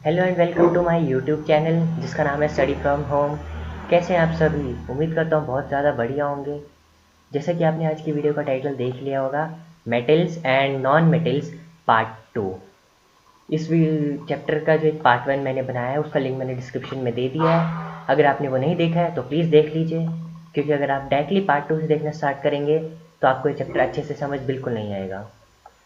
Hello and welcome to my YouTube channel जिसका नाम है स्टडी फ्रॉम होम। कैसे हैं आप सभी? उम्मीद करता हूँ बहुत ज़्यादा बढ़िया होंगे। जैसा कि आपने आज की वीडियो का टाइटल देख लिया होगा, metals and non metals part 2। इस चैप्टर का जो एक पार्ट 1 मैंने बनाया है उसका लिंक मैंने डिस्क्रिप्शन में दे दिया है। अगर आपने वो नहीं देखा है तो प्लीज़ देख लीजिए, क्योंकि अगर आप डायरेक्टली पार्ट 2 से देखना स्टार्ट करेंगे तो आपको ये चैप्टर अच्छे से समझ बिल्कुल नहीं आएगा।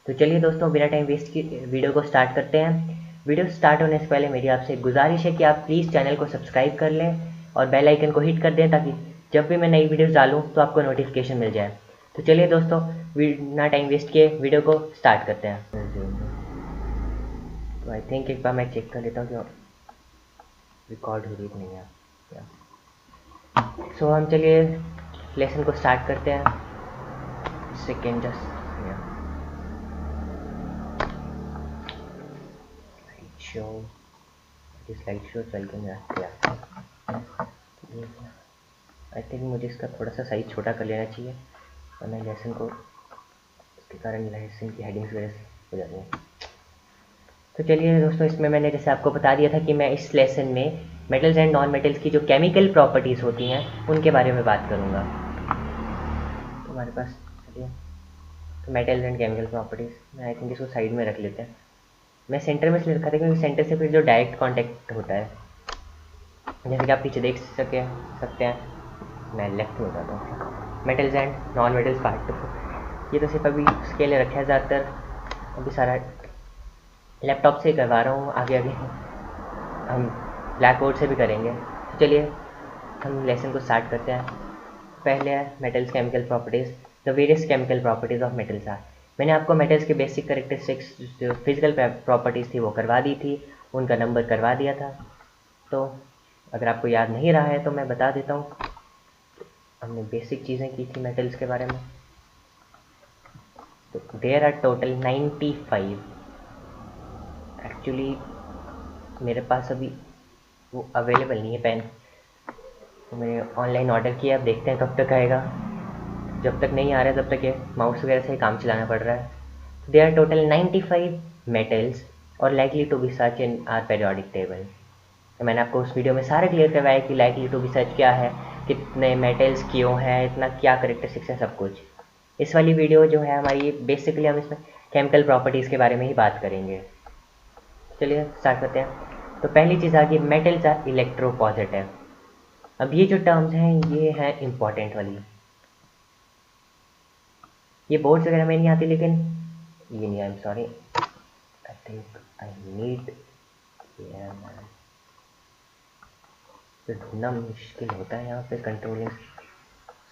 तो चलिए दोस्तों, बिना टाइम वेस्ट की वीडियो को स्टार्ट करते हैं। वीडियो स्टार्ट होने से पहले मेरी आपसे एक गुजारिश है कि आप प्लीज़ चैनल को सब्सक्राइब कर लें और बेल आइकन को हिट कर दें, ताकि जब भी मैं नई वीडियोस डालूं तो आपको नोटिफिकेशन मिल जाए। तो चलिए दोस्तों, बिना टाइम वेस्ट किए वीडियो को स्टार्ट करते हैं। तो आई थिंक एक बार मैं चेक कर लेता हूँ कि रिकॉर्ड हो रही कि नहीं है। सो हम चलिए लेसन को स्टार्ट करते हैं। Second just show slide show चल के मैं आई थिंक मुझे इसका थोड़ा सा साइज छोटा कर लेना चाहिए, वरना लेसन को इसके कारण लेसन की हेडिंग्स वगैरह हो जाती हैं। तो चलिए दोस्तों, इसमें मैंने जैसे आपको बता दिया था कि मैं इस लेसन में मेटल्स एंड नॉन मेटल्स की जो केमिकल प्रॉपर्टीज़ होती हैं उनके बारे में बात करूँगा। तो हमारे पास चलिए, तो मेटल्स एंड केमिकल प्रॉपर्टीज़ मैं आई थिंक इसको साइड में रख लेते हैं। मैं सेंटर में इसलिए रखा था क्योंकि सेंटर से फिर जो डायरेक्ट कॉन्टैक्ट होता है, जैसे कि आप पीछे देख सकते हैं। मैं लेफ्ट में बताता हूँ, metals and non metals part 2। ये तो सिर्फ अभी उसके लिए रखा है ज़्यादातर, अभी सारा लैपटॉप से ही करवा रहा हूँ। आगे आगे हम ब्लैक बोर्ड से भी करेंगे। तो चलिए हम लेसन को स्टार्ट करते हैं। पहले है metals chemical properties. The various chemical properties of metals are. मैंने आपको मेटल्स के बेसिक करेक्टरिस्टिक्स जो फिजिकल प्रॉपर्टीज़ थी वो करवा दी थी, उनका नंबर करवा दिया था। तो अगर आपको याद नहीं रहा है तो मैं बता देता हूँ। हमने बेसिक चीज़ें की थी मेटल्स के बारे में। तो देयर आर टोटल 95। एक्चुअली मेरे पास अभी वो अवेलेबल नहीं है पेन, तो मैंने ऑनलाइन ऑर्डर किया। अब देखते हैं कब तक आएगा। जब तक नहीं आ रहा है तब तक ये माउस वगैरह से ही काम चलाना पड़ रहा है। देयर आर टोटल 95 मेटल्स और likely to be such in our periodic table. तो मैंने आपको उस वीडियो में सारा क्लियर करवाया कि लाइकली टू बी सच क्या है, कितने मेटल्स क्यों हैं, इतना क्या करेक्टरिस्टिक्स है, सब कुछ। इस वाली वीडियो जो है हमारी, बेसिकली हम इसमें केमिकल प्रॉपर्टीज़ के बारे में ही बात करेंगे। चलिए स्टार्ट करते हैं। तो पहली चीज़ आ गई, मेटल्स आर इलेक्ट्रो पॉजिटिव। अब ये जो टर्म्स हैं ये हैं इंपॉर्टेंट वाली। ये बोर्ड्स वगैरह में नहीं आती, लेकिन ये नहीं, I am sorry, I think I need, तो ढूंढना मुश्किल होता है यहाँ पे। कंट्रोलिंग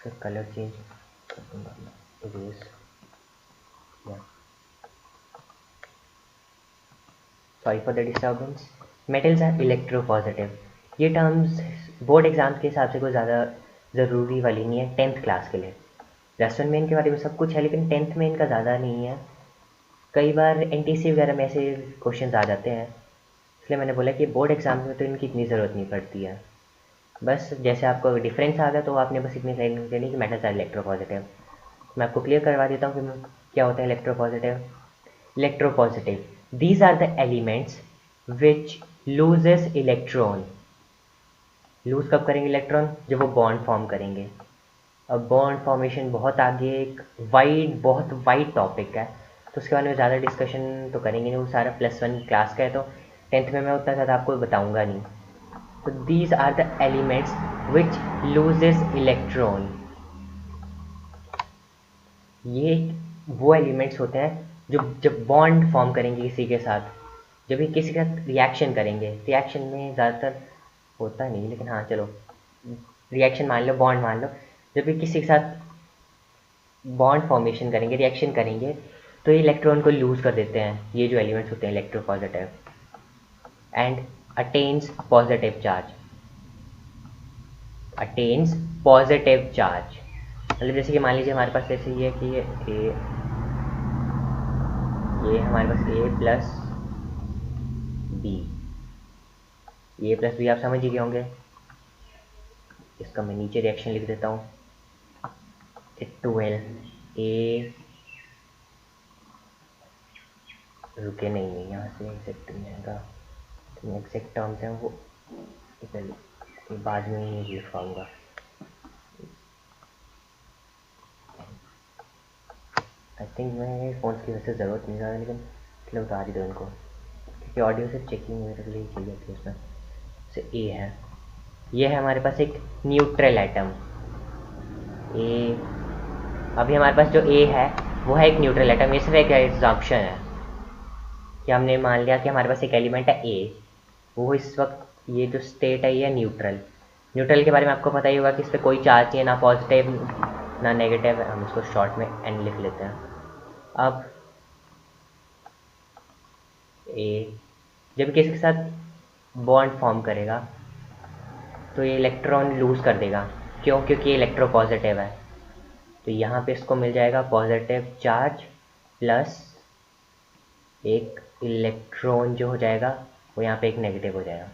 से कलर चेंज कर दूँगा, इरेज या, sorry for the disturbance. Metals are electropositive. ये टर्म्स बोर्ड एग्जाम्स के हिसाब से कोई ज़्यादा ज़रूरी वाली नहीं है 10th क्लास के लिए। प्लस वन में इनके बारे में सब कुछ है, लेकिन 10th में इनका ज़्यादा नहीं है। कई बार एनटीसी वगैरह में ऐसे क्वेश्चंस आ जाते हैं, इसलिए मैंने बोला कि बोर्ड एग्जाम में तो इनकी इतनी ज़रूरत नहीं पड़ती है। बस जैसे आपको डिफरेंस आ गया तो आपने बस इतनी लाइन देनी कि मेटल्स आर इलेक्ट्रोपॉजिटिव। मैं आपको क्लियर करवा देता हूँ कि क्या होता है electropositive. Electropositive, these are the elements which loses electron। Lose कब करेंगे इलेक्ट्रॉन? जब वो बॉन्ड फॉर्म करेंगे। अब बॉन्ड फॉर्मेशन बहुत आगे एक बहुत वाइड टॉपिक है, तो उसके बारे में ज़्यादा डिस्कशन तो करेंगे नहीं, वो सारा प्लस वन क्लास का है, तो 10th में मैं उतना ज़्यादा आपको बताऊंगा नहीं। तो these are the elements which loses electron. ये वो एलिमेंट्स होते हैं जो जब बॉन्ड फॉर्म करेंगे किसी के साथ, जब भी किसी के साथ रिएक्शन करेंगे। रिएक्शन में ज़्यादातर होता नहीं, लेकिन हाँ चलो रिएक्शन मान लो, बॉन्ड मान लो। जब भी किसी के साथ बॉन्ड फॉर्मेशन करेंगे, रिएक्शन करेंगे, तो ये इलेक्ट्रॉन को लूज कर देते हैं, ये जो एलिमेंट्स होते हैं electropositive. And attains positive charge. Attains positive charge मतलब जैसे कि मान लीजिए हमारे पास ऐसे ही है कि ये हमारे पास ए प्लस बी, ए प्लस बी आप समझ ही गए होंगे। इसका मैं नीचे रिएक्शन लिख देता हूँ, 12 ए, रुके नहीं है यहाँ से एग्जैक्ट नहीं आएगा, एग्जैक्ट टर्म्स हैं वो इधर बाद में ही लिखवाऊंगा। आई थिंक मैं फ़ोन की वैसे ज़रूरत नहीं ज़्यादा, लेकिन इसलिए उतार ही दो इनको, क्योंकि ऑडियो से चेकिंग मेरे के लिए चाहिए थी उसमें। से ए है, ये है हमारे पास एक न्यूट्रल एटम ए। अभी हमारे पास जो ए है वो है एक न्यूट्रल एटम। ये सिर्फ एक एग्जाम्पशन है कि हमने मान लिया कि हमारे पास एक एलिमेंट है ए, वो इस वक्त ये जो स्टेट है ये है न्यूट्रल। न्यूट्रल के बारे में आपको पता ही होगा कि इस पर कोई चार्ज नहीं है, ना पॉजिटिव ना नेगेटिव। हम इसको शॉर्ट में एन लिख लेते हैं। अब ए जब किसी के साथ बॉन्ड फॉर्म करेगा तो ये इलेक्ट्रॉन लूज़ कर देगा। क्यों? क्योंकि ये इलेक्ट्रोपॉजिटिव है। तो यहाँ पे इसको मिल जाएगा पॉजिटिव चार्ज प्लस एक इलेक्ट्रॉन जो हो जाएगा वो यहाँ पे एक नेगेटिव हो जाएगा।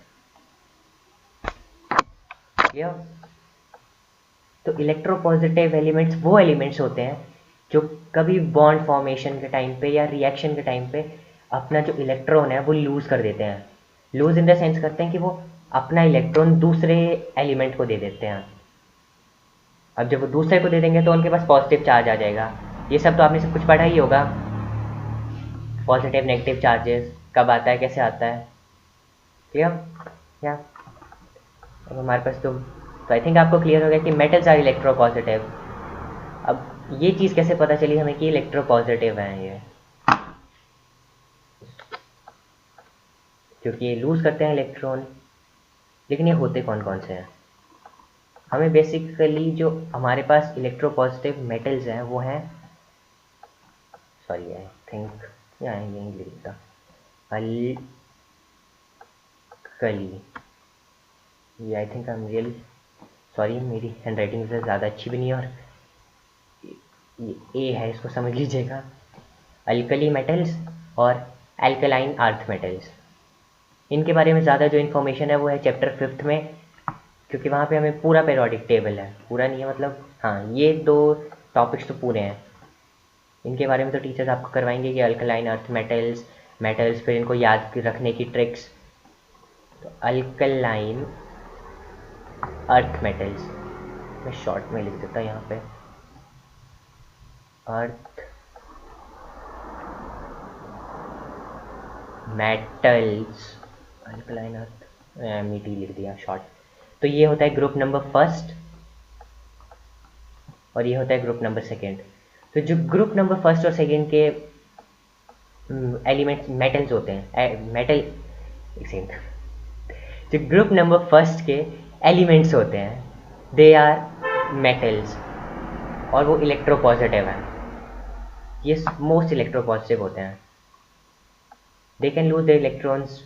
क्लियर? तो इलेक्ट्रोपॉजिटिव एलिमेंट्स वो एलिमेंट्स होते हैं जो कभी बॉन्ड फॉर्मेशन के टाइम पे या रिएक्शन के टाइम पे अपना जो इलेक्ट्रॉन है वो लूज़ कर देते हैं। लूज़ इन द सेंस करते हैं कि वो अपना इलेक्ट्रॉन दूसरे एलिमेंट को दे देते हैं। अब जब वो दूसरे को दे देंगे तो उनके पास पॉजिटिव चार्ज आ जाएगा। ये सब तो आपने सब कुछ पढ़ा ही होगा, पॉजिटिव नेगेटिव चार्जेस कब आता है, कैसे आता है। क्लियर? या अब हमारे पास तो आई थिंक आपको क्लियर हो गया कि मेटल्स आर इलेक्ट्रोपॉजिटिव। अब ये चीज़ कैसे पता चली हमें कि इलेक्ट्रोपॉजिटिव हैं ये? क्योंकि ये लूज़ करते हैं इलेक्ट्रॉन। लेकिन ये होते कौन कौन से हैं? हमें बेसिकली जो हमारे पास इलेक्ट्रोपॉजिटिव मेटल्स हैं वो हैं, सॉरी आई थिंक यहीं लिख देता, अल्कली। ये I think I am really sorry, मेरी हैंड राइटिंग से ज़्यादा अच्छी भी नहीं है, और ये ए है इसको समझ लीजिएगा। अल्कली मेटल्स और एल्कलाइन अर्थ मेटल्स, इनके बारे में ज़्यादा जो इन्फॉर्मेशन है वो है चैप्टर 5 में, क्योंकि वहाँ पे हमें पूरा पेरियोडिक टेबल है। पूरा नहीं है मतलब, हाँ ये दो टॉपिक्स तो पूरे हैं। इनके बारे में तो टीचर्स आपको करवाएंगे कि अल्कलाइन अर्थ मेटल्स फिर इनको याद रखने की ट्रिक्स। तो अल्कलाइन अर्थ मेटल्स मैं शॉर्ट में लिख देता यहाँ पे, अर्थ मेटल्स, अल्कलाइन अर्थ मीटी लिख दिया शॉर्ट। तो ये होता है ग्रुप नंबर फर्स्ट और ये होता है ग्रुप नंबर सेकेंड। तो जो ग्रुप नंबर फर्स्ट और सेकेंड के एलिमेंट्स मेटल्स होते हैं, मेटल एक सेकेंड, जो ग्रुप नंबर फर्स्ट के एलिमेंट्स होते हैं दे आर मेटल्स और वो इलेक्ट्रोपॉजिटिव हैं। ये मोस्ट इलेक्ट्रोपॉजिटिव होते हैं। They can lose the electrons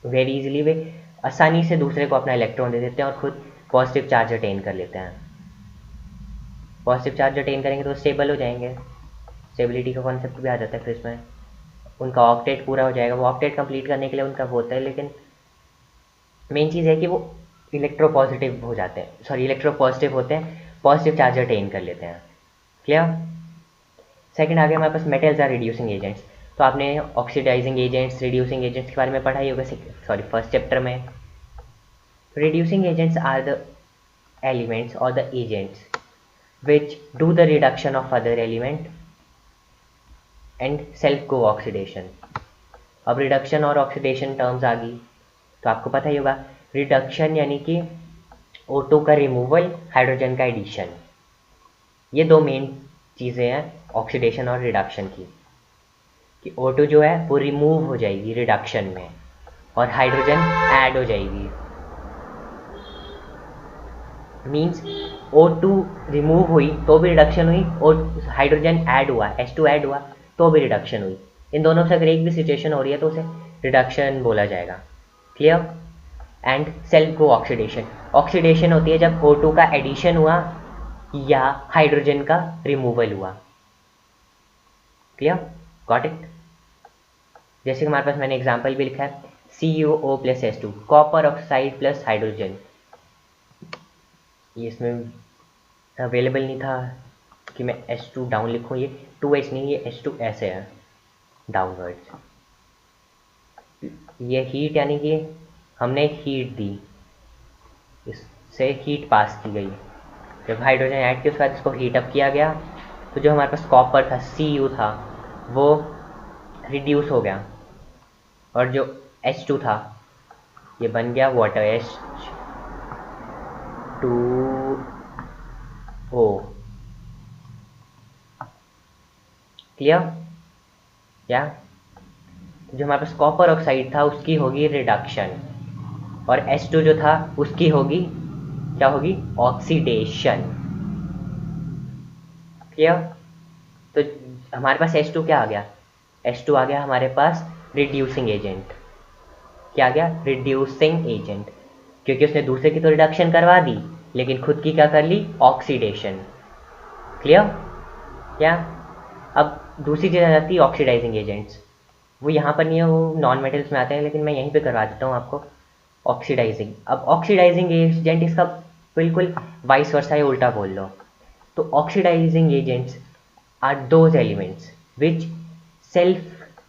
very easily. वे आसानी से दूसरे को अपना इलेक्ट्रॉन दे देते हैं और खुद पॉजिटिव चार्ज अटेन कर लेते हैं। पॉजिटिव चार्ज अटेन करेंगे तो स्टेबल हो जाएंगे। स्टेबिलिटी का कॉन्सेप्ट भी आ जाता है फिर इसमें। उनका ऑक्टेट पूरा हो जाएगा। वो ऑक्टेट कंप्लीट करने के लिए उनका होता है, लेकिन मेन चीज़ है कि वो इलेक्ट्रोपॉजिटिव हो जाते हैं, सॉरी इलेक्ट्रोपॉजिटिव होते हैं, पॉजिटिव चार्ज अटेन कर लेते हैं। क्लियर? सेकंड आगे हमारे पास मेटल्स आर रिड्यूसिंग एजेंट्स। तो आपने ऑक्सीडाइजिंग एजेंट्स, रिड्यूसिंग एजेंट्स के बारे में पढ़ा ही होगा, सॉरी फर्स्ट चैप्टर में। Reducing agents are the elements और the agents which do the reduction of other element and self co-oxidation। अब रिडक्शन और ऑक्सीडेशन टर्म्स आ गई तो आपको पता ही होगा। रिडक्शन यानी कि O2 का रिमूवल, हाइड्रोजन का एडिशन। ये दो मेन चीज़ें हैं ऑक्सीडेशन और रिडक्शन की, कि O2 जो है वो रिमूव हो जाएगी रिडक्शन में और हाइड्रोजन ऐड हो जाएगी। मीन्स O2 रिमूव हुई तो भी रिडक्शन हुई और हाइड्रोजन ऐड हुआ, H2 ऐड हुआ तो भी रिडक्शन हुई। इन दोनों से अगर एक भी सिचुएशन हो रही है तो उसे रिडक्शन बोला जाएगा। क्लियर? एंड सेल्फ को ऑक्सीडेशन, ऑक्सीडेशन होती है जब O2 का एडिशन हुआ या हाइड्रोजन का रिमूवल हुआ। क्लियर? Got it? जैसे हमारे पास मैंने एग्जाम्पल भी लिखा है CuO + H2, copper oxide plus hydrogen. ये इसमें अवेलेबल नहीं था कि मैं H2 डाउन लिखूँ, ये 2H नहीं, ये H2 ऐसे है डाउनवर्ड्स। ये हीट यानी कि हमने हीट दी, इससे हीट पास की गई। जब हाइड्रोजन ऐड किया उसके बाद इसको हीट अप किया गया तो जो हमारे पास कॉपर था Cu था वो रिड्यूस हो गया, और जो H2 था ये बन गया वाटर H2O। क्लियर? या जो हमारे पास कॉपर ऑक्साइड था उसकी होगी रिडक्शन, और H2 जो था उसकी होगी क्या होगी? ऑक्सीडेशन। क्लियर? तो हमारे पास H2 क्या आ गया? H2 आ गया हमारे पास रिड्यूसिंग एजेंट। क्या आ गया? रिड्यूसिंग एजेंट, क्योंकि उसने दूसरे की तो रिडक्शन करवा दी लेकिन खुद की क्या कर ली? ऑक्सीडेशन। क्लियर? क्या? अब दूसरी चीज़ आ जाती है ऑक्सीडाइजिंग एजेंट्स। वो यहाँ पर नहीं है, वो नॉन मेटल्स में आते हैं, लेकिन मैं यहीं पे करवा देता हूँ आपको। ऑक्सीडाइजिंग, अब ऑक्सीडाइजिंग एजेंट इसका बिल्कुल वाइस वर्सा है, उल्टा बोल लो। तो oxidising agents are those elements which self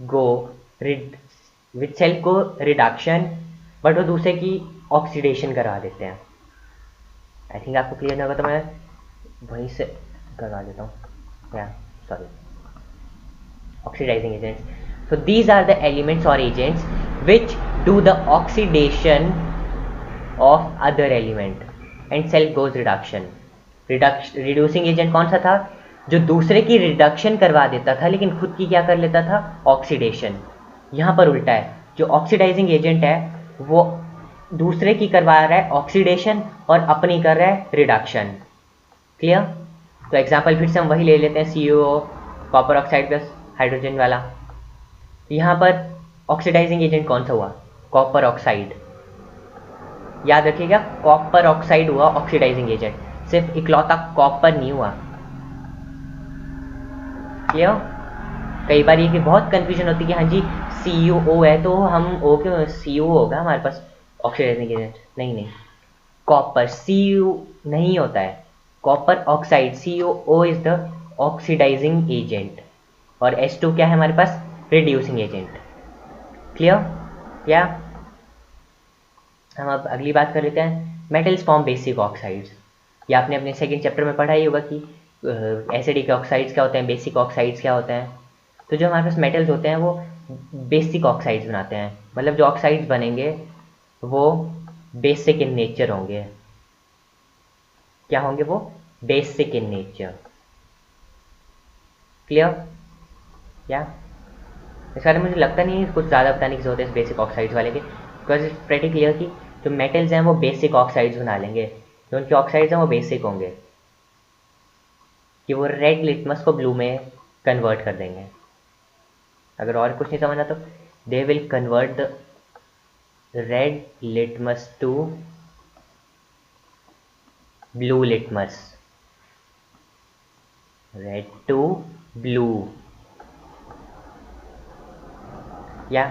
go reduction, but वो दूसरे की ऑक्सीडेशन करा देते हैं। आई थिंक आपको क्लियर नहीं होगा तो मैं वहीं से करवा देता हूँ। या sorry, oxidizing agents. So these are the elements or agents which do the oxidation of other element and cell goes reduction. Reducing agent कौन सा था? जो दूसरे की रिडक्शन करवा देता था लेकिन खुद की क्या कर लेता था? ऑक्सीडेशन। यहाँ पर उल्टा है, जो ऑक्सीडाइजिंग एजेंट है वो दूसरे की करवा रहा है ऑक्सीडेशन और अपनी कर रहा है रिडक्शन। क्लियर? तो एग्जाम्पल फिर से हम वही ले लेते हैं, CuO copper oxide plus hydrogen वाला। यहाँ पर ऑक्सीडाइजिंग एजेंट कौन सा हुआ? Copper oxide. याद रखिएगा, कॉपर ऑक्साइड हुआ ऑक्सीडाइजिंग एजेंट, सिर्फ इकलौता कॉपर नहीं हुआ। क्लियर? कई बार ये कि बहुत कंफ्यूजन होती है कि हाँ जी CuO है तो हम O क्यों CuO होगा हमारे पास ऑक्सीडाइजिंग एजेंट? नहीं नहीं, कॉपर Cu नहीं होता है, copper oxide CuO is the oxidising agent, और H2 क्या है हमारे पास? Reducing agent. क्लियर? क्या? हम अब अगली बात कर लेते हैं, मेटल्स फॉर्म बेसिक ऑक्साइड्स। या आपने अपने सेकंड चैप्टर में पढ़ा ही होगा कि एसिडिक ऑक्साइड्स क्या होते हैं, बेसिक ऑक्साइड्स क्या होते हैं। तो जो हमारे पास मेटल्स होते हैं वो बेसिक ऑक्साइड्स बनाते हैं, मतलब जो ऑक्साइड्स बनेंगे वो बेसिक इन नेचर होंगे। क्या होंगे वो? Basic in nature. क्लियर? या इस बारे में मुझे लगता नहीं है कुछ ज़्यादा बताने की जरूरत है इस बेसिक ऑक्साइड्स वाले के, बिकॉज इट्स प्रेटी क्लियर कि जो मेटल्स हैं वो बेसिक ऑक्साइड्स बना लेंगे, जो उनके ऑक्साइड्स हैं वो बेसिक होंगे, कि वो रेड लिटमस को ब्लू में कन्वर्ट कर देंगे। अगर और कुछ नहीं समझना तो they will convert the red litmus to blue litmus, red to blue. या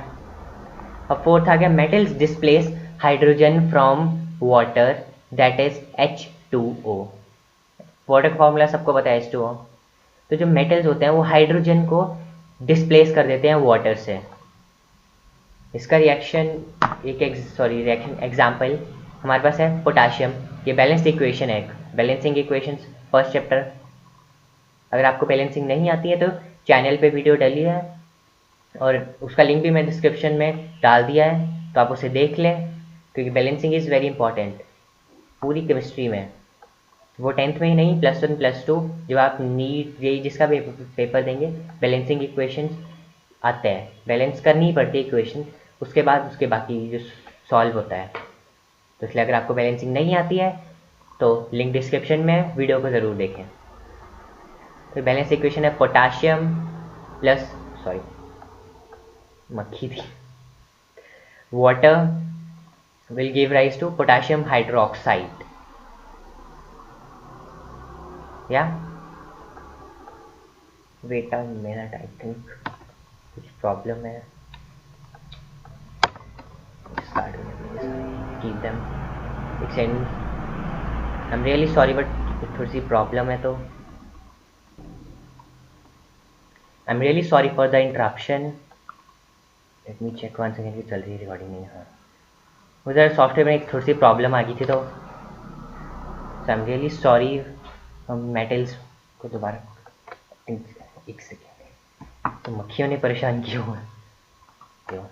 अब फोर्थ आ गया, metals displace hydrogen from water that is H2O। Water का फॉर्मूला सबको पता है H2O। तो जो मेटल्स होते हैं वो हाइड्रोजन को डिस्प्लेस कर देते हैं वाटर से। इसका रिएक्शन रिएक्शन एग्जाम्पल हमारे पास है पोटाशियम। ये बैलेंस्ड इक्वेशन है, बैलेंसिंग इक्वेशन फर्स्ट चैप्टर। अगर आपको बैलेंसिंग नहीं आती है तो चैनल पे वीडियो डली है और उसका लिंक भी मैं डिस्क्रिप्शन में डाल दिया है, तो आप उसे देख लें, क्योंकि बैलेंसिंग इज़ वेरी इंपॉर्टेंट पूरी केमिस्ट्री में। वो 10th में ही नहीं, +1 +2 जब आप नीट जेईई जिसका भी पेपर देंगे बैलेंसिंग इक्वेशन आते हैं, बैलेंस करनी ही पड़ती है इक्वेशन, उसके बाद उसके बाकी जो सॉल्व होता है। तो इसलिए अगर आपको बैलेंसिंग नहीं आती है तो लिंक डिस्क्रिप्शन में, वीडियो को ज़रूर देखें। तो बैलेंस इक्वेशन है पोटाशियम प्लस मक्खी थी water will give rise to potassium hydroxide। या wait a minute, I think कुछ प्रॉब्लम है। Keep them extend, I am really sorry but थोड़ी सी प्रॉब्लम है, तो I am really sorry for the interruption. Let me check 1 second की चल रही है रिकॉर्डिंग नहीं। हाँ, उधर सॉफ्टवेयर में एक थोड़ी सी प्रॉब्लम आ गई थी, तो आई एम रियली सॉरी। हम मेटल्स को दोबारा एक सेकेंड, तो मक्खियों ने परेशान किया हुआ है क्यों?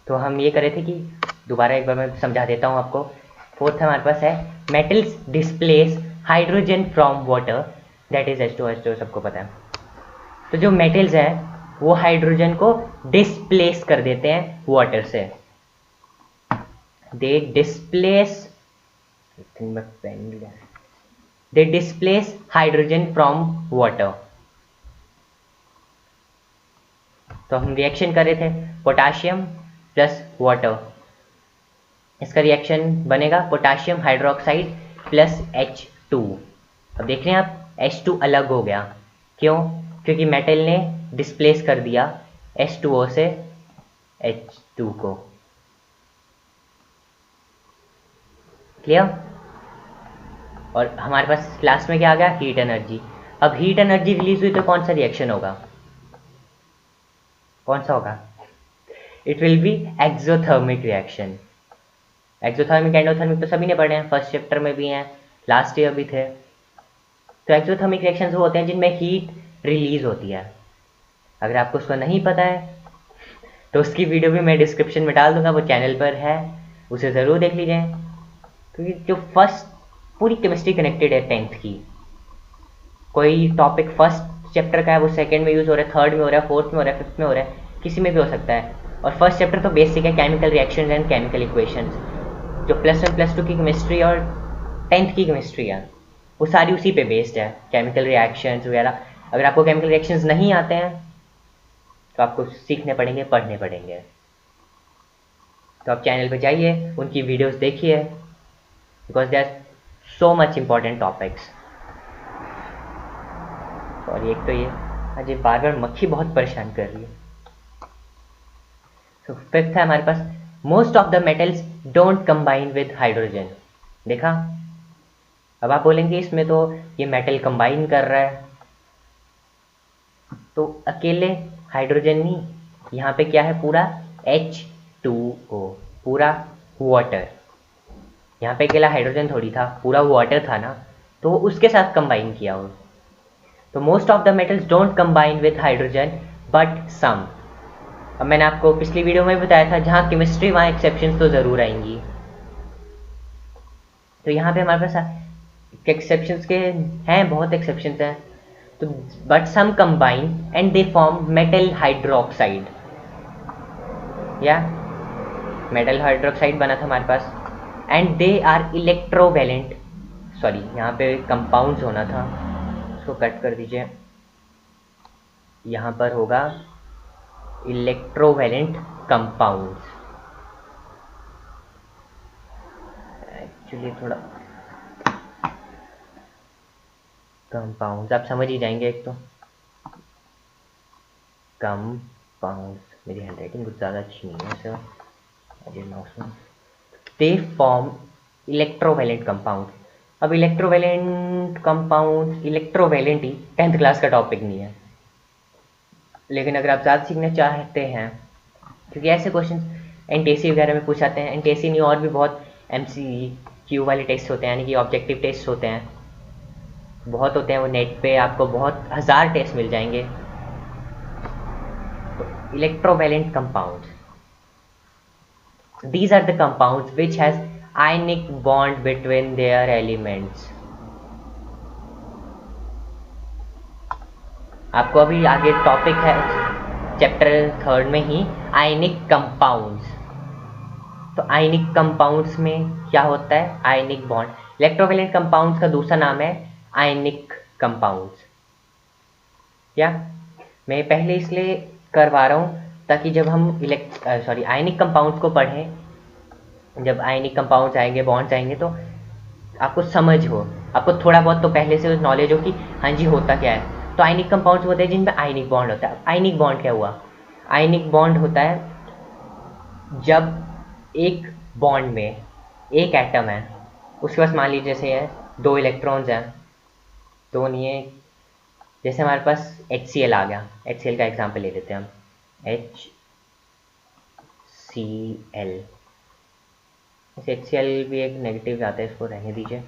तो हम ये करे थे कि दोबारा एक बार मैं समझा देता हूँ आपको। फोर्थ हमारे पास है metals displace hydrogen from water, that is H2O, सबको पता है। तो जो मेटल्स हैं वो हाइड्रोजन को डिस्प्लेस कर देते हैं वाटर से। दे डिस्प्लेस हाइड्रोजन फ्रॉम वाटर। तो हम रिएक्शन कर रहे थे पोटाशियम प्लस वाटर, इसका रिएक्शन बनेगा पोटाशियम हाइड्रोक्साइड प्लस H2। अब देख रहे हैं आप H2 अलग हो गया, क्यों? क्योंकि मेटल ने डिस्प्लेस कर दिया H2O से H2 को। क्लियर? और हमारे पास लास्ट में क्या आ गया? Heat energy. अब हीट एनर्जी रिलीज हुई तो कौन सा रिएक्शन होगा? कौन सा होगा? It will be exothermic reaction. Exothermic endothermic तो सभी ने पढ़े हैं, फर्स्ट चैप्टर में भी हैं, लास्ट ईयर भी थे। तो एक्सोथर्मिक रिएक्शंस वो होते हैं जिनमें हीट रिलीज होती है। अगर आपको उसको नहीं पता है तो उसकी वीडियो भी मैं डिस्क्रिप्शन में डाल दूंगा, वो चैनल पर है, उसे ज़रूर देख लीजिए। क्योंकि जो फर्स्ट पूरी केमिस्ट्री कनेक्टेड है 10th की, कोई टॉपिक फर्स्ट चैप्टर का है वो सेकंड में यूज़ हो रहा है, थर्ड में हो रहा है, फोर्थ में हो रहा है, फिफ्थ में हो रहा है, किसी में भी हो सकता है। और फर्स्ट चैप्टर तो बेसिक है, chemical reactions and chemical equations, जो +1 +2 की केमिस्ट्री और 10th की केमिस्ट्री है वो सारी उसी पे बेस्ड है, केमिकल रिएक्शंस वगैरह। अगर आपको केमिकल रिएक्शंस नहीं आते हैं तो आपको सीखने पड़ेंगे, पढ़ने पड़ेंगे। तो आप चैनल पे जाइए, उनकी वीडियोस देखिए, because they are so much important topics. Sorry, एक तो ये आज ये बार बार मक्खी बहुत परेशान कर रही है। तो फिफ्थ है हमारे पास most of the metals don't combine with hydrogen. देखा? अब आप बोलेंगे इसमें तो ये मेटल कंबाइन कर रहा है, तो अकेले हाइड्रोजन नहीं, यहाँ पे क्या है? पूरा H2O, पूरा वाटर। यहाँ पे अकेला हाइड्रोजन थोड़ी था, पूरा वाटर था ना, तो उसके साथ कंबाइन किया हो। तो most of the metals don't combine with hydrogen but some. अब मैंने आपको पिछली वीडियो में बताया था, जहाँ केमिस्ट्री वहाँ एक्सेप्शंस तो ज़रूर आएंगी। तो यहाँ पे हमारे पास एक्सेप्शंस के हैं, बहुत एक्सेप्शंस हैं। तो but some combine and they form metal hydroxide, या मेटल हाइड्रोक्साइड बना था हमारे पास। And they are electrovalent, sorry यहाँ पे कंपाउंड्स होना था, उसको कट कर दीजिए, यहाँ पर होगा इलेक्ट्रोवैलेंट कंपाउंड्स। एक्चुअली थोड़ा कंपाउंड्स आप समझ ही जाएंगे। एक तो कंपाउंड्स, मेरी हैंडराइटिंग कुछ ज़्यादा अच्छी नहीं है सर, अजय माउस में। They form electrovalent compound. अब इलेक्ट्रोवैलेंट कंपाउंड, इलेक्ट्रोवैलेंट ही 10th क्लास का टॉपिक नहीं है, लेकिन अगर आप ज़्यादा सीखना चाहते हैं, क्योंकि ऐसे क्वेश्चन एनटीएससी वगैरह में पूछ आते हैं, एनटीएससी नहीं और भी बहुत MCQ वाले टेस्ट होते हैं, यानी कि ऑब्जेक्टिव टेस्ट होते हैं, बहुत होते हैं वो, नेट पे आपको बहुत 1000 टेस्ट मिल जाएंगे। तो electrovalent compounds, these are the compounds which has ionic bond between their elements। आपको अभी आगे टॉपिक है चैप्टर 3rd में ही आयनिक कंपाउंड्स। तो आयनिक कंपाउंड्स में क्या होता है? Ionic bond. इलेक्ट्रोवैलेंट कंपाउंड्स का दूसरा नाम है आयनिक कंपाउंड्स। क्या मैं पहले इसलिए करवा रहा हूँ ताकि जब हम आयनिक कंपाउंड्स को पढ़ें, जब आयनिक कंपाउंड्स आएंगे, बॉन्ड्स आएंगे, तो आपको समझ हो, आपको थोड़ा बहुत तो पहले से नॉलेज हो कि हाँ जी होता क्या है। तो आयनिक कंपाउंड्स होते हैं जिनमें आयनिक बॉन्ड होता है। आयनिक बॉन्ड क्या हुआ? आयनिक बॉन्ड होता है जब एक बॉन्ड में एक एटम है, उसके पास मान लीजिए जैसे है 2 इलेक्ट्रॉन्स हैं, 2 नहीं है, जैसे हमारे पास HCl आ गया, HCl का एग्जांपल ले लेते हैं हम, HCl। इसे HCl भी एक नेगेटिव आता है, इसको रहने दीजिए,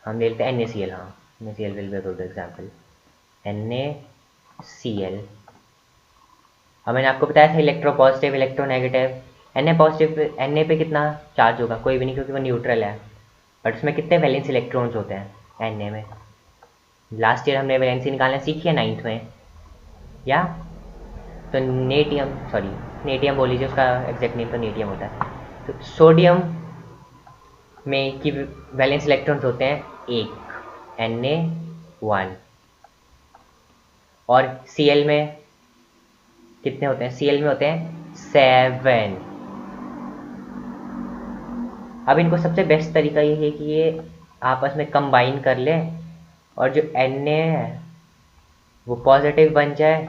हम ले लेते हैं NaCl। हाँ, NaCl will be a good example, NaCl। अब मैंने आपको बताया था electro positive electro negative. Na positive, Na पे कितना चार्ज होगा, कोई भी नहीं क्योंकि वो न्यूट्रल है, बट उसमें कितने वैलेंस इलेक्ट्रॉन्स होते हैं Na में। लास्ट ईयर हमने वैलेंसी निकालना सीखी है 9th में, या तो नेटियम, सॉरी नेटियम बोल लीजिए, उसका एग्जैक्ट नेम तो नेटियम होता है। तो सोडियम में की वैलेंस इलेक्ट्रॉन्स होते हैं एक, Na1, और Cl में कितने होते हैं, Cl में होते हैं 7। अब इनको सबसे बेस्ट तरीका ये है कि ये आपस में कंबाइन कर ले और जो Na है वो पॉजिटिव बन जाए।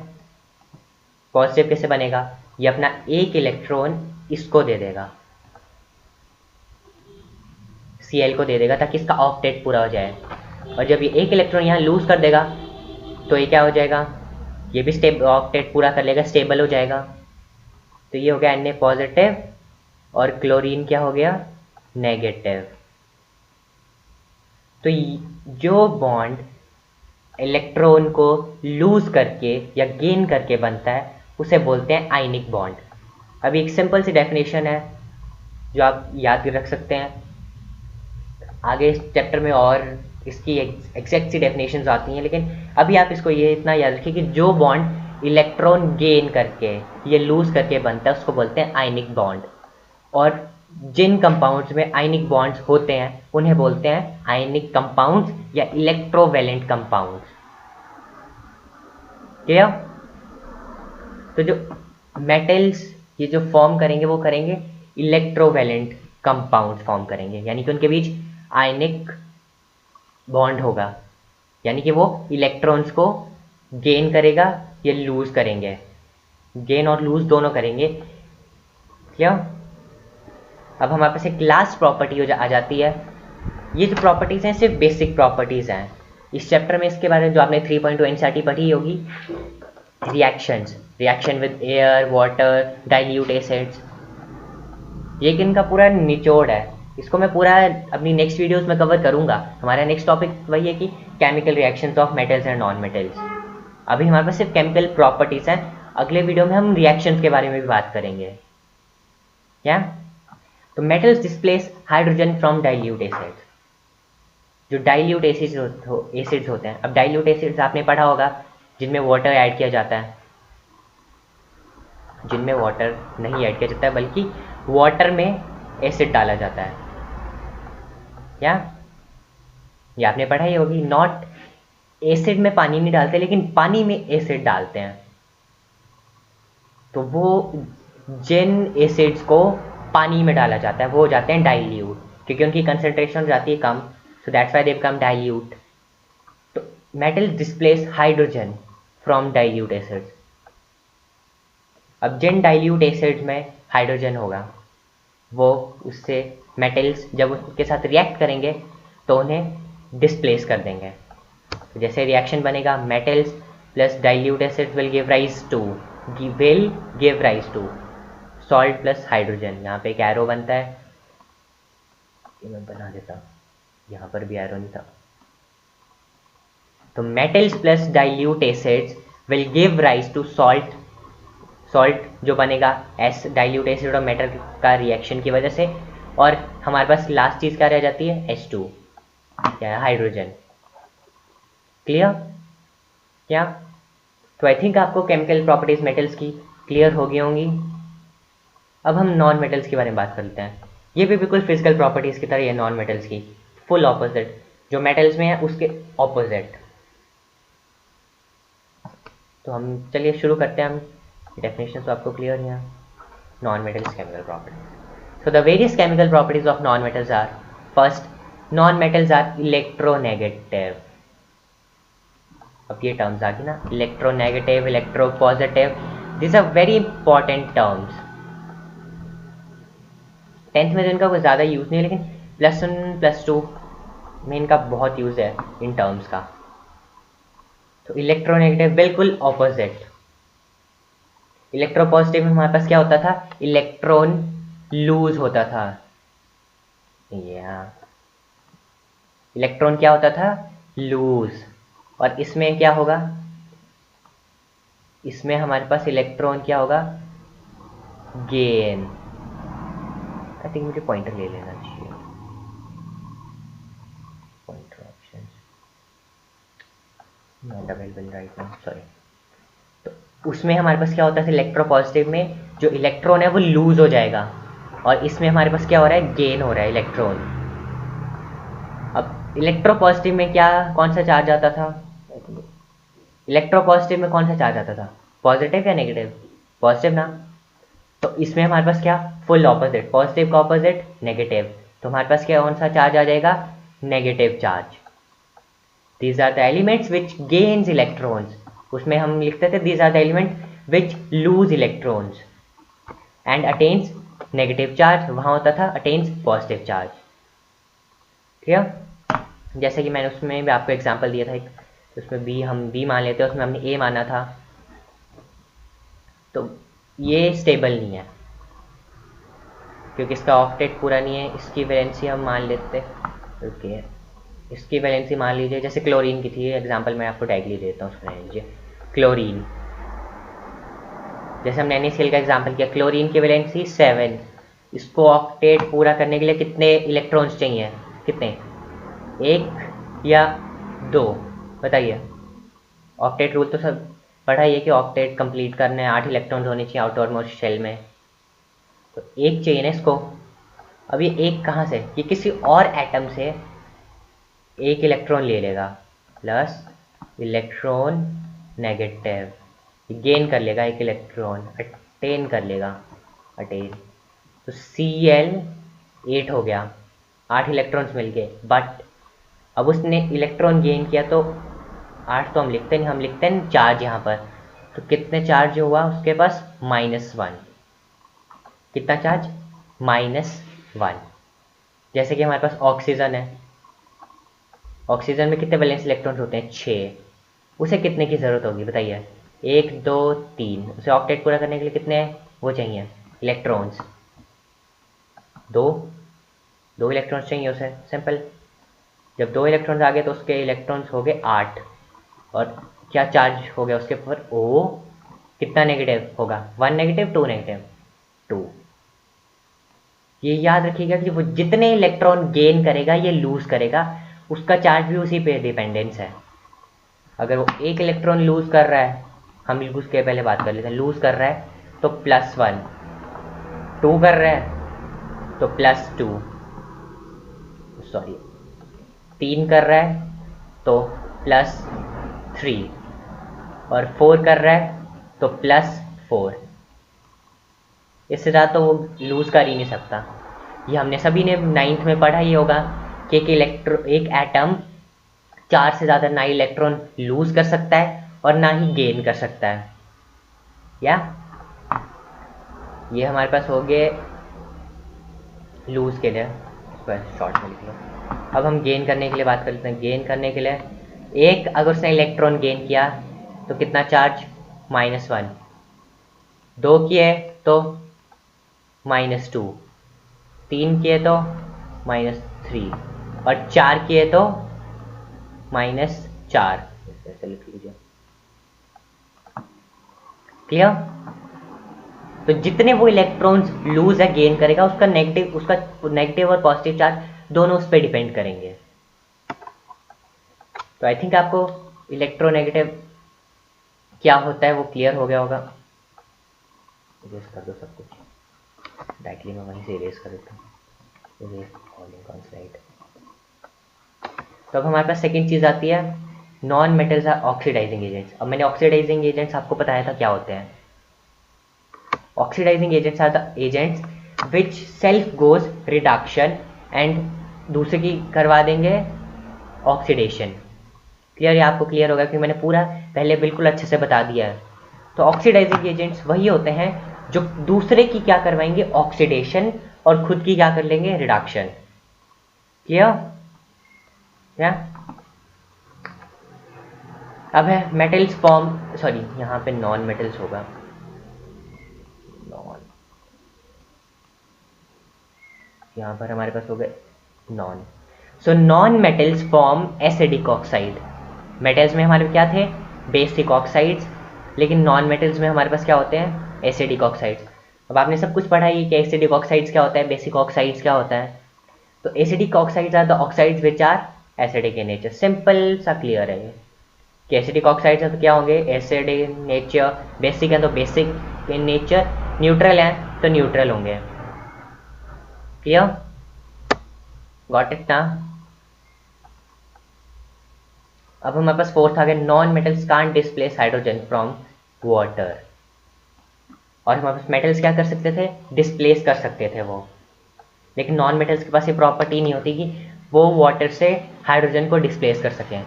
पॉजिटिव कैसे बनेगा, ये अपना एक इलेक्ट्रॉन इसको दे देगा, Cl को दे देगा, ताकि इसका ऑक्टेट पूरा हो जाए। और जब ये एक इलेक्ट्रॉन यहाँ लूज कर देगा तो ये क्या हो जाएगा, ये भी ऑक्टेट पूरा कर लेगा, स्टेबल हो जाएगा। तो ये हो गया Na पॉजिटिव और क्लोरीन क्या हो गया, नेगेटिव। तो जो बॉन्ड इलेक्ट्रॉन को लूज करके या गेन करके बनता है उसे बोलते हैं आयनिक बॉन्ड। अभी एक सिंपल सी डेफिनेशन है जो आप याद रख सकते हैं, आगे इस चैप्टर में और इसकी एग्जैक्ट सी डेफिनेशंस आती हैं, लेकिन अभी आप इसको ये इतना याद रखिए कि जो बॉन्ड इलेक्ट्रॉन गेन करके ये लूज करके बनता है उसको बोलते हैं आयनिक बॉन्ड। और जिन कंपाउंड्स में आयनिक बॉन्ड्स होते हैं उन्हें बोलते हैं आयनिक कंपाउंड्स या इलेक्ट्रोवैलेंट कंपाउंड्स। क्लियर? तो जो मेटल्स ये जो फॉर्म करेंगे वो करेंगे इलेक्ट्रोवैलेंट कंपाउंड्स फॉर्म करेंगे, यानी कि उनके बीच आयनिक बॉन्ड होगा, यानी कि वो इलेक्ट्रॉन्स को गेन करेगा या लूज करेंगे, गेन और लूज दोनों करेंगे। क्लियर? अब हमारे पास एक लास्ट प्रॉपर्टी आ जाती है। ये जो प्रॉपर्टीज हैं सिर्फ बेसिक प्रॉपर्टीज हैं। इस चैप्टर में इसके बारे में जो आपने 3.2 एनसीईआरटी पढ़ी होगी, reactions, reaction with air, water, dilute acids, ये इनका पूरा निचोड़ है। इसको मैं पूरा अपनी नेक्स्ट वीडियोस में कवर करूंगा। हमारा नेक्स्ट टॉपिक वही है कि chemical reactions of metals and non metals. अभी हमारे पास सिर्फ केमिकल प्रॉपर्टीज हैं, अगले वीडियो में हम रिएक्शंस के बारे में भी बात करेंगे। क्या? तो metals displace hydrogen from dilute acids. जो डाइल्यूट एसिड्स होते हैं, अब डाइल्यूट एसिड्स आपने पढ़ा होगा जिनमें वाटर ऐड किया जाता है, जिनमें वाटर नहीं ऐड किया जाता है बल्कि वाटर में एसिड डाला जाता है। क्या ये आपने पढ़ा ही होगी, नॉट एसिड में पानी नहीं डालते लेकिन पानी में एसिड डालते हैं। तो वो जिन एसिड्स को पानी में डाला जाता है वो हो जाते हैं डाइल्यूट, क्योंकि उनकी कंसंट्रेशन हो जाती है कम, so that's why they become dilute. तो metal displace hydrogen from dilute acids. अब जिन डाइल्यूट एसिड्स में हाइड्रोजन होगा वो उससे मेटल्स जब उसके साथ रिएक्ट करेंगे तो उन्हें डिस्प्लेस कर देंगे। तो जैसे रिएक्शन बनेगा, metals plus dilute acids will give rise to salt plus hydrogen. यहाँ पे एक एरो बनता है, ये मैं बना देता हूँ, यहाँ पर भी एरो नहीं था। तो metals plus dilute acids will give rise to salt. Salt जो बनेगा डाइल्यूट एसिड और मेटल का रिएक्शन की वजह से, और हमारे पास लास्ट चीज क्या रह जाती है, H2, क्या है, हाइड्रोजन। क्लियर? क्या? तो आई थिंक आपको केमिकल प्रॉपर्टीज मेटल्स की क्लियर हो गई होंगी। अब हम नॉन मेटल्स के बारे में बात कर लेते हैं। ये भी बिल्कुल फिजिकल प्रॉपर्टीज की तरह है नॉन मेटल्स की, फुल ऑपोजिट, जो मेटल्स में है उसके ऑपोजिट। तो हम चलिए शुरू करते हैं। हम डेफिनेशन तो आपको क्लियर है। Non metals chemical properties. So the various chemical properties of non-metals are, first, non-metals are electronegative. अब ये टर्म्स आ गई ना, electronegative, electropositive, this are very important terms. 10th में तो इनका कोई ज़्यादा यूज़ नहीं है, लेकिन +1 +2 में इनका बहुत यूज़ है इन टर्म्स का। तो इलेक्ट्रोनेगेटिव बिल्कुल ऑपोजिट। इलेक्ट्रोपॉजिटिव में हमारे पास क्या होता था, इलेक्ट्रॉन लूज होता था, या इलेक्ट्रॉन क्या होता था, लूज। और इसमें क्या होगा, इसमें हमारे पास इलेक्ट्रॉन क्या होगा, गेन। आई थिंक मुझे पॉइंटर ले लेना चाहिए, pointer epsilon naught available right now, sorry. तो उसमें हमारे पास क्या होता है, इलेक्ट्रोपॉजिटिव में जो इलेक्ट्रॉन है वो लूज हो जाएगा, और इसमें हमारे पास क्या हो रहा है, गेन हो रहा है इलेक्ट्रॉन। अब इलेक्ट्रोपॉजिटिव में क्या, कौन सा चार्ज आता था, इलेक्ट्रोपॉजिटिव में कौन सा चार्ज आता था, पॉजिटिव या नेगेटिव, पॉजिटिव ना। तो इसमें हमारे पास क्या, फुल ऑपोजिट, पॉजिटिव का ऑपोजिट नेगेटिव। तो हमारे पास क्या, कौन सा चार्ज आ जाएगा, negative charge. These are the elements which gains electrons, उसमें हम लिखते थे these are the element which lose electrons and attains negative charge, वहां होता था अटेन्स पॉजिटिव चार्ज। क्लियर। जैसे कि मैंने उसमें भी आपको एग्जांपल दिया था एक, उसमें बी, हम बी मान लेते हैं, उसमें हमने ए माना था, तो ये स्टेबल नहीं है क्योंकि इसका ऑक्टेट पूरा नहीं है। इसकी वैलेंसी हम मान लेते, ओके, इसकी वैलेंसी मान लीजिए जैसे क्लोरीन की थी, एग्जांपल मैं आपको डायरेक्टली देता हूँ, उसको लीजिए क्लोरीन। जैसे हमने NaCl का एग्जांपल किया, क्लोरीन की वैलेंसी 7, इसको ऑक्टेट पूरा करने के लिए कितने इलेक्ट्रॉन्स चाहिए, कितने, 1 या 2, बताइए। ऑक्टेट रूल तो सब पढ़ा ही है कि ऑक्टेट कंप्लीट करने 8 इलेक्ट्रॉन्स होने चाहिए आउटर मोस्ट शेल में, तो 1 चाहिए ना इसको। अब ये 1 कहाँ से, ये किसी और एटम से 1 इलेक्ट्रॉन ले लेगा, प्लस इलेक्ट्रॉन नेगेटिव, गेन कर लेगा 1 इलेक्ट्रॉन, अटेन कर लेगा, अटेन, तो Cl 8 हो गया, 8 इलेक्ट्रॉन्स मिल गए। बट अब उसने इलेक्ट्रॉन गेन किया तो 8 तो हम लिखते नहीं, हम लिखते हैं चार्ज यहाँ पर, तो कितने चार्ज हुआ उसके पास, -1। कितना चार्ज, -1। जैसे कि हमारे पास ऑक्सीजन है, ऑक्सीजन में कितने वैलेंस इलेक्ट्रॉन्स होते हैं, 6, उसे कितने की ज़रूरत होगी बताइए, 1 2 3, उसे ऑक्टेट पूरा करने के लिए कितने वो चाहिए इलेक्ट्रॉन्स, 2 इलेक्ट्रॉन्स चाहिए उसे, सिंपल। जब 2 इलेक्ट्रॉन्स आ गए तो उसके इलेक्ट्रॉन्स हो गए 8, और क्या चार्ज हो गया उसके ऊपर, ओ कितना नेगेटिव होगा, 1 नेगेटिव 2 नेगेटिव 2। ये याद रखिएगा कि वो जितने इलेक्ट्रॉन गेन करेगा ये लूज करेगा, उसका चार्ज भी उसी पे डिपेंडेंस है। अगर वो 1 इलेक्ट्रॉन लूज कर रहा है, हम लूज के पहले बात कर लेते हैं, लूज कर रहा है तो +1, 2 कर रहा है तो +2, सॉरी 3 कर रहा है तो +3, और 4 कर रहा है तो +4। इससे ज़्यादा तो वो लूज कर ही नहीं सकता। ये हमने सभी ने 9th में पढ़ा ही होगा कि एक एटम 4 से ज़्यादा ना इलेक्ट्रॉन लूज कर सकता है और ना ही गेन कर सकता है। या ये हमारे पास हो गए लूज के लिए, शॉर्ट में लिख लो। अब हम गेन करने के लिए बात कर लेते हैं। गेन करने के लिए एक अगर उसने इलेक्ट्रॉन गेन किया तो कितना चार्ज, -1, 2 किए तो -2, 3 किए तो -3, और 4 किए तो -4, ऐसे लिख लीजिए। क्लियर। तो जितने वो इलेक्ट्रॉन्स लूज है गेन करेगा, उसका नेगेटिव और पॉजिटिव चार्ज दोनों उस पर डिपेंड करेंगे। तो आई थिंक आपको इलेक्ट्रोनेगेटिव क्या होता है वो क्लियर हो गया होगा। इरेज कर दो सब कुछ, डायरेक्टली मैं वहीं से इरेज कर देता हूँ, इरेज ऑन स्लाइड। तो अब हमारे पास सेकेंड चीज़ आती है non metals are oxidising agents. अब मैंने ऑक्सीडाइजिंग एजेंट्स आपको बताया था क्या होते हैं। Oxidising agents are the agents which self goes reduction and दूसरे की करवा देंगे ऑक्सीडेशन। क्लियर है, आपको क्लियर होगा कि मैंने पूरा पहले बिल्कुल अच्छे से बता दिया है। तो ऑक्सीडाइजिंग एजेंट्स वही होते हैं जो दूसरे की क्या करवाएंगे, ऑक्सीडेशन, और खुद की क्या कर लेंगे, रिडक्शन। क्लियर। अब है मेटल्स फॉर्म, सॉरी यहाँ पे नॉन मेटल्स होगा, नॉन, यहाँ पर हमारे पास हो गए non. So non metals form acidic oxide. Metals में हमारे क्या थे, बेसिक ऑक्साइड्स, लेकिन नॉन मेटल्स में हमारे पास क्या होते हैं, एसिडिक ऑक्साइड्स। अब आपने सब कुछ पढ़ा ही कि एसिडिक ऑक्साइड्स क्या होता है, बेसिक ऑक्साइड्स क्या होता है। तो acidic oxides are the oxides which are acidic in nature. Simple सा क्लियर है ये कि एसिडिक ऑक्साइड्स हैं तो क्या होंगे, एसिड इन नेचर, बेसिक है तो बेसिक इन नेचर, न्यूट्रल है तो न्यूट्रल होंगे। क्लियर, गॉट इट ना। अब हमारे पास फोर्थ आ गया, non metals can't displace hydrogen from water. और हमारे पास मेटल्स क्या कर सकते थे, डिस्प्लेस कर सकते थे वो, लेकिन नॉन मेटल्स के पास ये प्रॉपर्टी नहीं होती कि वो वाटर से हाइड्रोजन को डिस्प्लेस कर सकें।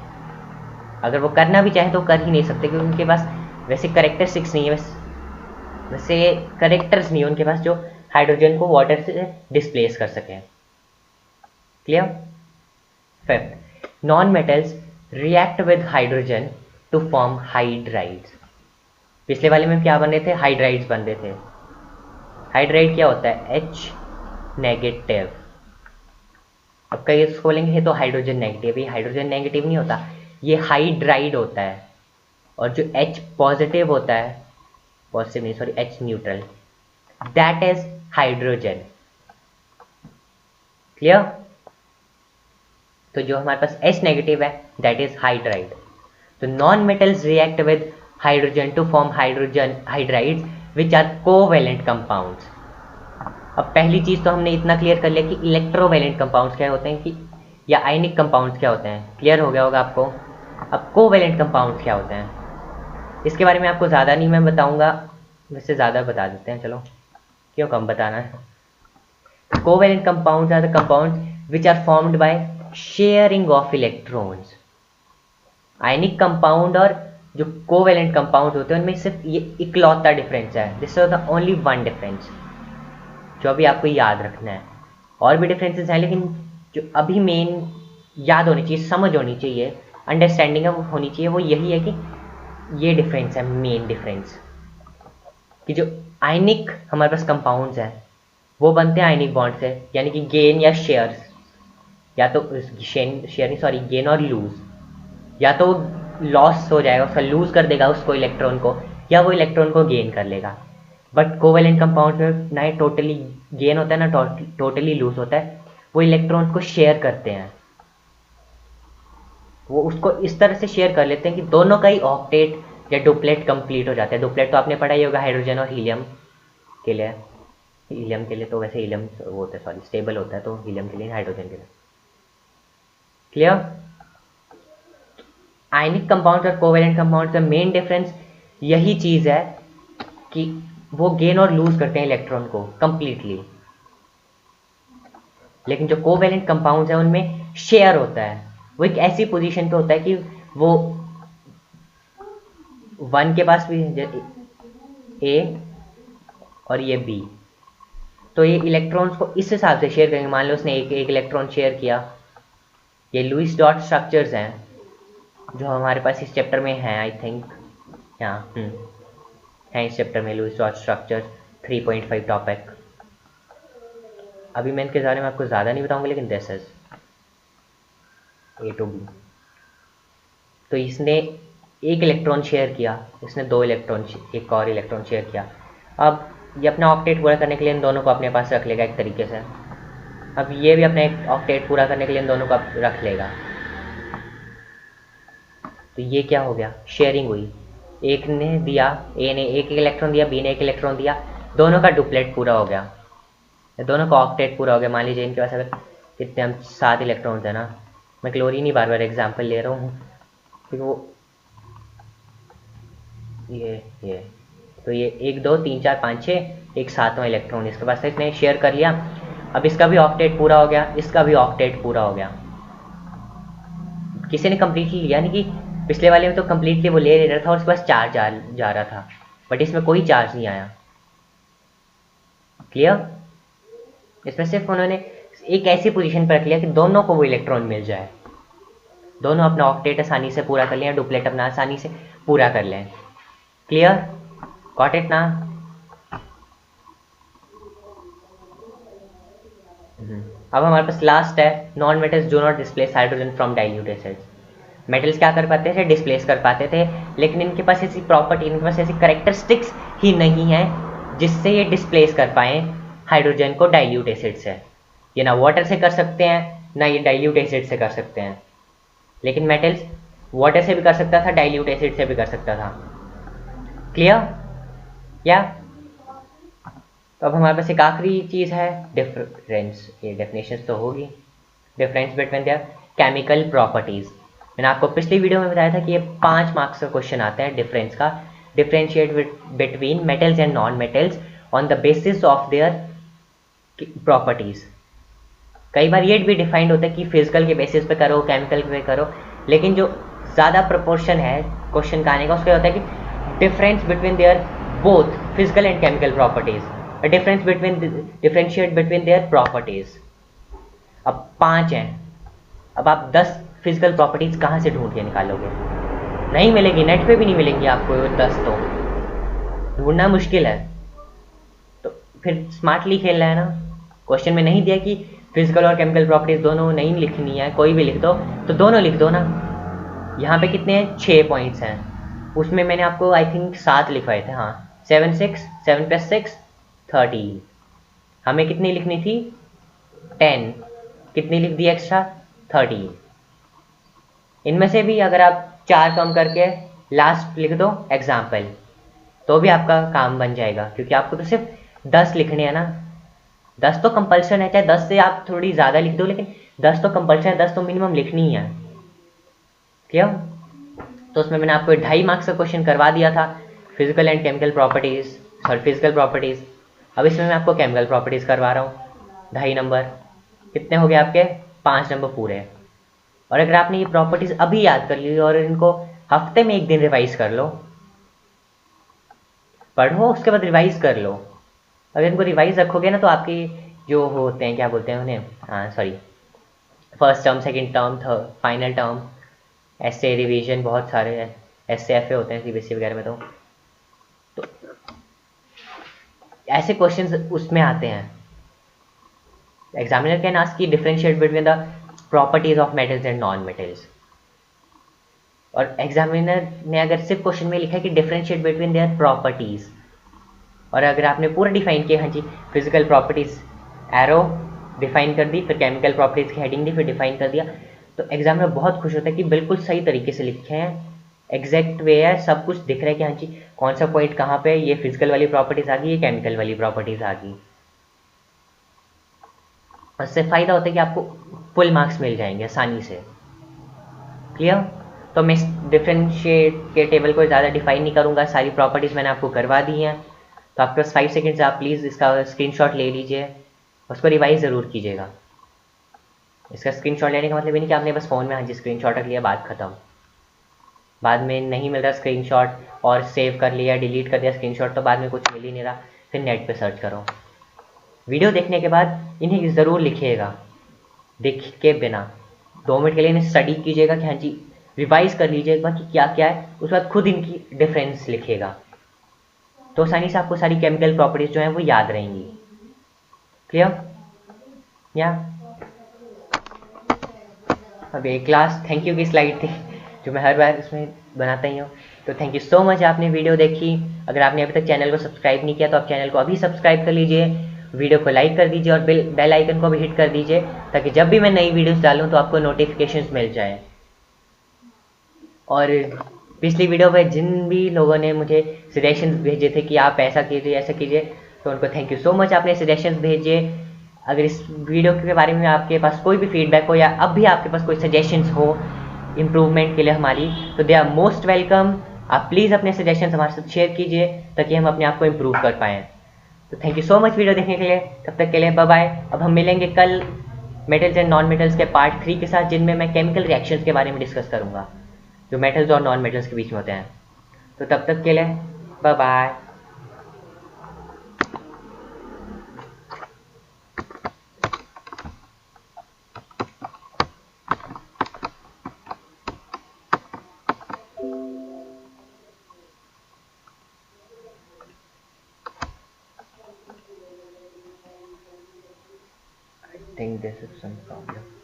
अगर वो करना भी चाहे तो कर ही नहीं सकते, क्योंकि उनके पास वैसे करेक्टरिस्टिक्स नहीं है, वैसे करेक्टर्स नहीं है उनके पास जो हाइड्रोजन को वाटर से डिस्प्लेस कर सकें। Clear. Fifth, non metals react with hydrogen to form hydrides. पिछले वाले में क्या बन रहे थे, हाइड्राइड्स बन रहे थे। हाइड्राइड क्या होता है, H नेगेटिव। अब कई खोलेंगे ये तो हाइड्रोजन नेगेटिव, ये हाइड्रोजन नेगेटिव नहीं होता, ये हाइड्राइड होता है। और जो H पॉजिटिव होता है, पॉजिटिव नहीं sorry, H neutral, that is hydrogen. Clear. तो जो हमारे पास H नेगेटिव है दैट इज हाइड्राइड। तो non metals react with hydrogen to form hydrogen hydrides which are covalent compounds. अब पहली चीज तो हमने इतना क्लियर कर लिया कि इलेक्ट्रोवेलेंट कंपाउंड्स क्या होते हैं, कि या आयनिक कंपाउंड्स क्या होते हैं, क्लियर हो गया होगा आपको। अब कोवेलेंट कंपाउंड्स क्या होते हैं, इसके बारे में आपको ज़्यादा नहीं मैं बताऊंगा, वैसे ज़्यादा बता देते हैं, चलो क्यों कम बताना है। Covalent compounds are the compounds which are formed by sharing of electrons. Ionic compound और जो कोवेलेंट कंपाउंड होते हैं उनमें सिर्फ ये इकलौता डिफरेंस है, this is the only one difference जो अभी आपको याद रखना है। और भी डिफरेंसेस हैं, लेकिन जो अभी मेन याद होनी चाहिए, समझ होनी चाहिए, अंडरस्टैंडिंग है वो होनी चाहिए, वो यही है कि ये डिफरेंस है, मेन डिफरेंस, कि जो आयनिक हमारे पास कंपाउंड्स हैं वो बनते हैं आयनिक बॉन्ड से, यानी कि गेन या शेयर्स, या तो शेयर नहीं सॉरी गेन और लूज, या तो लॉस हो जाएगा, उसका लूज कर देगा उसको इलेक्ट्रॉन को, या वो इलेक्ट्रॉन को गेन कर लेगा। बट कोवेलेंट कंपाउंड में ना टोटली गेन होता है ना टोटली लूज होता है, वो इलेक्ट्रॉन को शेयर करते हैं, वो उसको इस तरह से शेयर कर लेते हैं कि दोनों का ही ऑक्टेट या डुप्लेट कंप्लीट हो जाता है। डुप्लेट तो आपने पढ़ा ही होगा हाइड्रोजन और हीलियम के लिए, हीलियम के लिए तो वैसे हीलियम वो होता है सॉरी स्टेबल होता है, तो हीलियम के लिए हाइड्रोजन के लिए। क्लियर। आयनिक कंपाउंड्स और कोवेलेंट कंपाउंड्स का मेन डिफरेंस यही चीज है कि वो गेन और लूज करते हैं इलेक्ट्रॉन को कंप्लीटली, लेकिन जो कोवेलेंट कंपाउंड्स हैं उनमें शेयर होता है, वो एक ऐसी पोजीशन पे होता है कि वो वन के पास भी ए और ये बी, तो ये इलेक्ट्रॉन्स को इस हिसाब से शेयर करेंगे। मान लो उसने एक इलेक्ट्रॉन शेयर किया, ये लुईस डॉट स्ट्रक्चर्स हैं जो हमारे पास इस चैप्टर में हैं, आई थिंक यहाँ है इस चैप्टर में लुईस डॉट स्ट्रक्चर 3.5 टॉपिक। अभी मैं इनके बारे में आपको ज़्यादा नहीं बताऊंगा, लेकिन this is A two B. तो इसने एक इलेक्ट्रॉन शेयर किया, इसने दो इलेक्ट्रॉन, एक और इलेक्ट्रॉन शेयर किया। अब ये अपना ऑक्टेट पूरा करने के लिए इन दोनों को अपने पास रख लेगा एक तरीके से। अब ये भी अपना एक ऑक्टेट पूरा करने के लिए इन दोनों को रख लेगा। तो ये क्या हो गया, शेयरिंग हुई, एक ने दिया, ए ने एक इलेक्ट्रॉन दिया, बी ने एक इलेक्ट्रॉन दिया, दोनों का डुप्लेट पूरा हो गया, दोनों का ऑक्टेट पूरा हो गया। मान लीजिए इनके पास अगर कितने हम 7 इलेक्ट्रॉन्स है ना, मैं क्लोरीन ही बार बार एग्जाम्पल ले रहा हूँ क्योंकि वो ये तो ये 1 2 3 4 5 6 एक 7वां इलेक्ट्रॉन इसके पास, इसने शेयर कर लिया। अब इसका भी ऑक्टेट पूरा हो गया, इसका भी ऑक्टेट पूरा हो गया, किसी ने कंप्लीटली लिया, नहीं कि पिछले वाले में तो कंप्लीटली वो ले रहा था और उसके पास चार्ज जा रहा था, बट इसमें कोई चार्ज नहीं आया। क्लियर। इसमें सिर्फ उन्होंने एक ऐसी पोजीशन पर रख लिया कि दोनों को वो इलेक्ट्रॉन मिल जाए। दोनों अपना ऑक्टेट आसानी से पूरा कर लें, डुप्लेट अपना आसानी से पूरा कर लें। क्लियर, गॉट इट ना? अब हमारे पास लास्ट है, non metals do not displace hydrogen from dilute acids. Metals क्या कर पाते थे? डिस्प्लेस कर पाते थे, लेकिन इनके पास ऐसी प्रॉपर्टी, इनके पास ऐसी करेक्टरिस्टिक्स ही नहीं है जिससे ये डिस्प्लेस कर पाए हाइड्रोजन को डाइल्यूट एसिड से। ये ना वाटर से कर सकते हैं, ना ये डाइल्यूट एसिड से कर सकते हैं। लेकिन मेटल्स वाटर से भी कर सकता था, डाइल्यूट एसिड से भी कर सकता था। क्लियर? या तो अब हमारे पास एक आखिरी चीज़ है, डिफरेंस। ये डेफिनेशन तो होगी, difference between their chemical properties. मैंने आपको पिछली वीडियो में बताया था कि ये 5 मार्क्स का क्वेश्चन आता है डिफरेंस का। Differentiate between metals and non metals on the basis of their properties. कई बार ये भी डिफाइंड होता है कि फिजिकल के बेसिस पे करो, केमिकल पे करो, लेकिन जो ज़्यादा प्रोपोर्शन है क्वेश्चन का आने का उसका होता है कि difference between their both physical and chemical properties, differentiate between their properties. अब 5 हैं, अब आप 10 फिजिकल प्रॉपर्टीज़ कहाँ से ढूंढ के निकालोगे? नहीं मिलेगी, नेट पे भी नहीं मिलेंगी आपको 10, तो ढूंढना मुश्किल है। तो फिर स्मार्टली खेलना है ना। क्वेश्चन में नहीं दिया कि फिजिकल और केमिकल प्रॉपर्टीज़ दोनों नहीं लिखनी है, कोई भी लिख दो, तो दोनों लिख दो ना। यहाँ पे कितने हैं? 6 पॉइंट्स हैं, उसमें मैंने आपको आई थिंक 7 लिखवाए थे। हाँ, 7 + 6 13। हमें कितनी लिखनी थी? 10। कितनी लिख दी एक्स्ट्रा? 13। इनमें से भी अगर आप 4 कम करके लास्ट लिख दो एग्जाम्पल, तो भी आपका काम बन जाएगा, क्योंकि आपको तो सिर्फ 10 लिखने हैं ना। 10 तो कंपल्सन है, चाहे 10 से आप थोड़ी ज़्यादा लिख दो, लेकिन 10 तो कंपल्सन है, 10 तो मिनिमम लिखनी ही है। क्यों? तो उसमें मैंने आपको 2.5 मार्क्स का क्वेश्चन करवा दिया था, physical and chemical properties, sorry physical properties. अब इसमें मैं आपको केमिकल प्रॉपर्टीज़ करवा रहा हूँ। 2.5 नंबर कितने हो गए आपके? 5 नंबर पूरे। और अगर आपने ये प्रॉपर्टीज़ अभी याद कर ली और इनको हफ्ते में 1 दिन रिवाइज कर लो, पढ़ो उसके बाद रिवाइज कर लो। अगर इनको रिवाइज रखोगे ना, तो आपकी जो होते हैं, क्या बोलते हैं उन्हें, हाँ sorry, first term, second term, third, final term, ऐसे रिवीजन, बहुत सारे ऐसे ऐसे होते हैं सीबीएसई वगैरह में। तो ऐसे क्वेश्चंस उसमें आते हैं। एग्जामिनर कैन आस्क की differentiate between the properties of metals and non metals. और एग्जामिनर ने अगर सिर्फ क्वेश्चन में लिखा है कि डिफरेंशिएट बिटवीन देयर प्रॉपर्टीज, और अगर आपने पूरा डिफाइन किया, हाँ जी, फिजिकल प्रॉपर्टीज एरो डिफाइन कर दी, फिर केमिकल प्रॉपर्टीज की हेडिंग दी, फिर डिफाइन कर दिया, तो एग्जामिनर बहुत खुश होता है कि बिल्कुल सही तरीके से लिखे हैं, एग्जैक्ट वे है, सब कुछ दिख रहा है कि हाँ जी कौन सा पॉइंट कहाँ पे, ये फिजिकल वाली प्रॉपर्टीज आ गई, ये केमिकल वाली प्रॉपर्टीज आ गई। उससे फ़ायदा होता है कि आपको फुल मार्क्स मिल जाएंगे आसानी से। क्लियर? तो मैं डिफरेंशिएट के टेबल को ज़्यादा डिफाइन नहीं करूँगा, सारी प्रॉपर्टीज़ मैंने आपको करवा दी हैं। तो आपके पास 5 सेकेंड्स, आप प्लीज़ इसका स्क्रीनशॉट ले लीजिए, उसको रिवाइज ज़रूर कीजिएगा। इसका स्क्रीनशॉट लेने का मतलब ये नहीं कि आपने बस फ़ोन में हाँ जी स्क्रीनशॉट रख लिया, बात ख़त्म। बाद में नहीं मिल रहा स्क्रीनशॉट, और सेव कर लिया, डिलीट कर दिया स्क्रीनशॉट, तो बाद में कुछ मिल ही नहीं रहा, फिर नेट पे सर्च करो। वीडियो देखने के बाद इन्हें ज़रूर लिखिएगा, देख के बिना 2 मिनट के लिए इन्हें स्टडी कीजिएगा कि हाँ जी रिवाइज कर लीजिएगा कि क्या क्या है, उसके बाद खुद इनकी डिफरेंस लिखिएगा, तो आसानी से आपको सारी केमिकल प्रॉपर्टीज जो हैं वो याद रहेंगी। क्लियर? या अब एक क्लास थैंक यू की स्लाइड थी जो मैं हर बार उसमें बनाता ही हूँ। तो थैंक यू सो मच, आपने वीडियो देखी। अगर आपने अभी तक चैनल को सब्सक्राइब नहीं किया तो आप चैनल को अभी सब्सक्राइब कर लीजिए, वीडियो को लाइक कर दीजिए और बेल आइकन को भी हिट कर दीजिए, ताकि जब भी मैं नई वीडियोस डालूँ तो आपको नोटिफिकेशंस मिल जाए। और पिछली वीडियो में जिन भी लोगों ने मुझे सजेशंस भेजे थे कि आप ऐसा कीजिए ऐसा कीजिए, तो उनको थैंक यू सो मच, आपने सजेशंस भेजे। अगर इस वीडियो के बारे में आपके पास कोई भी फीडबैक हो, या अब भी आपके पास कोई सजेशंस हो इम्प्रूवमेंट के लिए हमारी, तो दे आर मोस्ट वेलकम। आप प्लीज़ अपने सजेशंस हमारे साथ शेयर कीजिए ताकि हम अपने आप को इम्प्रूव कर पाएँ। तो thank you so much video देखने के लिए, तब तक के लिए बाय बाय। अब हम मिलेंगे कल मेटल्स एंड नॉन मेटल्स के पार्ट 3 के साथ, जिनमें मैं केमिकल रिएक्शंस के बारे में डिस्कस करूँगा जो मेटल्स और नॉन मेटल्स के बीच में होते हैं। तो तब तक के लिए bye bye. think this is some problem.